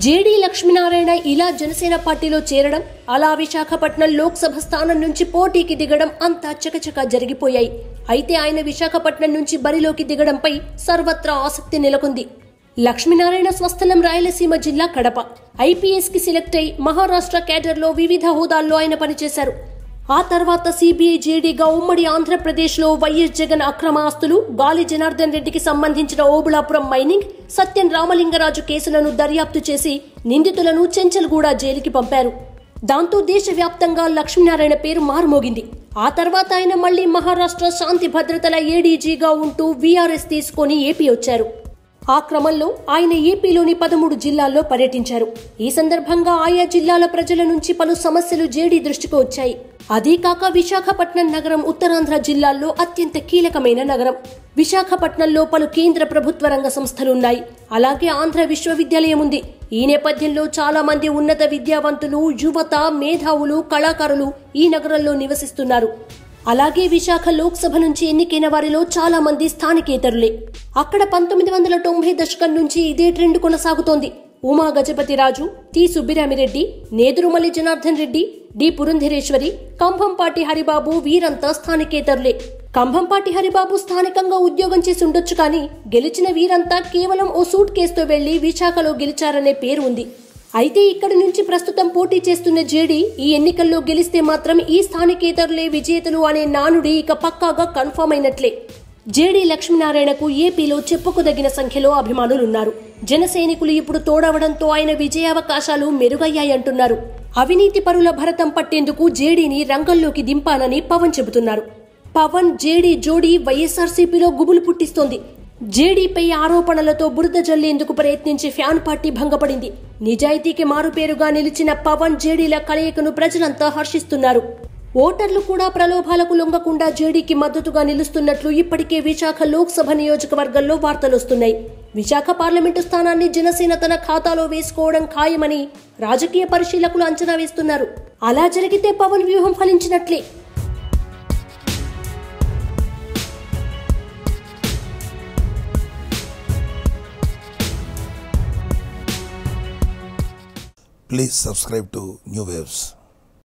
JD Lakshminarayana ఇలా జనసేన పార్టీలో చేరడం, అలా విశాఖపట్నం లోక్సభ స్థానం నుంచి పోటీకి దిగడం అంతా చకచకా జరిగిపోయాయి. అయితే ఆయన విశాఖపట్నం నుంచి బరిలోకి దిగడంపై సర్వత్రా ఆసక్తి నెలకొంది. లక్ష్మీనారాయణ స్వస్థలం రాయలసీమ జిల్లా కడప. ఐపీఎస్ కి సెలెక్ట్ అయి మహారాష్ట్ర క్యాడర్లో వివిధ హోదాల్లో ఆయన పనిచేశారు. ఆ తర్వాత సిబిఐ జేడీగా ఉమ్మడి ఆంధ్రప్రదేశ్లో వైఎస్ జగన్ అక్రమ ఆస్తులు, గాలి జనార్దన్ రెడ్డికి సంబంధించిన ఓబుళాపురం మైనింగ్, సత్యం రామలింగరాజు కేసులను దర్యాప్తు చేసి నిందితులను చెంచల్గూడ జైలుకి పంపారు. దాంతో దేశవ్యాప్తంగా లక్ష్మీనారాయణ పేరు మారుమోగింది. ఆ తర్వాత ఆయన మళ్లీ మహారాష్ట్ర శాంతి భద్రతల ఏడీజీగా ఉంటూ వీఆర్ఎస్ తీసుకుని ఏపీ వచ్చారు. ఆ క్రమంలో ఆయన ఏపీలోని 13 జిల్లాల్లో పర్యటించారు. ఈ సందర్భంగా ఆయా జిల్లాల ప్రజల నుంచి పలు సమస్యలు జేడీ దృష్టికి వచ్చాయి. అదీ కాక విశాఖపట్నం నగరం ఉత్తరాంధ్ర జిల్లాల్లో అత్యంత కీలకమైన నగరం. విశాఖపట్నంలో పలు కేంద్ర ప్రభుత్వ రంగ సంస్థలున్నాయి. అలాగే ఆంధ్ర విశ్వవిద్యాలయం ఉంది. ఈ నేపథ్యంలో చాలా మంది ఉన్నత విద్యావంతులు, యువత, మేధావులు, కళాకారులు ఈ నగరంలో నివసిస్తున్నారు. అలాగే విశాఖ లోక్సభ నుంచి ఎన్నికైన వారిలో చాలా మంది స్థానికేతరులే. అక్కడ 1990 దశకం నుంచి ఇదే ట్రెండ్ కొనసాగుతోంది. ఉమా గజపతిరాజు, టి సుబ్బిరామిరెడ్డి, నేదురుమల్లి జనార్దన్ రెడ్డి, డి పురంధరేశ్వరి, కంభంపాటి హరిబాబు వీరంతా స్థానికేతరులే. కంభంపాటి హరిబాబు స్థానికంగా ఉద్యోగం చేసి ఉండొచ్చు, కానీ గెలిచిన వీరంతా కేవలం ఓ సూట్ కేసుతో వెళ్లి విశాఖలో గెలిచారనే పేరు ఉంది. అయితే ఇక్కడి నుంచి ప్రస్తుతం పోటీ చేస్తున్న జేడీ ఈ ఎన్నికల్లో గెలిస్తే మాత్రం ఈ స్థానికేతరులే విజేతలు అనే నానుడి ఇక పక్కాగా కన్ఫర్మ్ అయినట్లే. జేడీ లక్ష్మీనారాయణకు ఏపీలో చెప్పుకోదగిన సంఖ్యలో అభిమానులున్నారు. జనసైనికులు ఇప్పుడు తోడవడంతో ఆయన విజయావకాశాలు మెరుగయ్యాయంటున్నారు. అవినీతి పరుల భరతం పట్టేందుకు జేడీని రంగంలోకి దింపానని పవన్ చెబుతున్నారు. పవన్ జేడీ జోడీ వైఎస్ఆర్సీపీలో గుబులు పుట్టిస్తోంది. జేడీపై ఆరోపణలతో బురద జల్లేందుకు ప్రయత్నించి ఫ్యాన్ పార్టీ భంగపడింది. నిజాయితీకి మారుపేరుగా నిలిచిన పవన్ జేడీల కలయికను ప్రజలంతా హర్షిస్తున్నారు. ఓటర్లు కూడా ప్రలోభాలకు లొంగకుండా జేడీకి మద్దతుగా నిలుస్తున్నట్లు ఇప్పటికే విశాఖ లోక్సభ నియోజకవర్గంలో వార్తలొస్తున్నాయి. విశాఖ పార్లమెంటు స్థానాన్ని జనసేన తన ఖాతాలో వేసుకోవడం ఖాయమని రాజకీయ పరిశీలకులు అంచనా వేస్తున్నారు. అలా జరిగితే పవన్ వ్యూహం ఫలించినట్లే. Please subscribe to New Waves.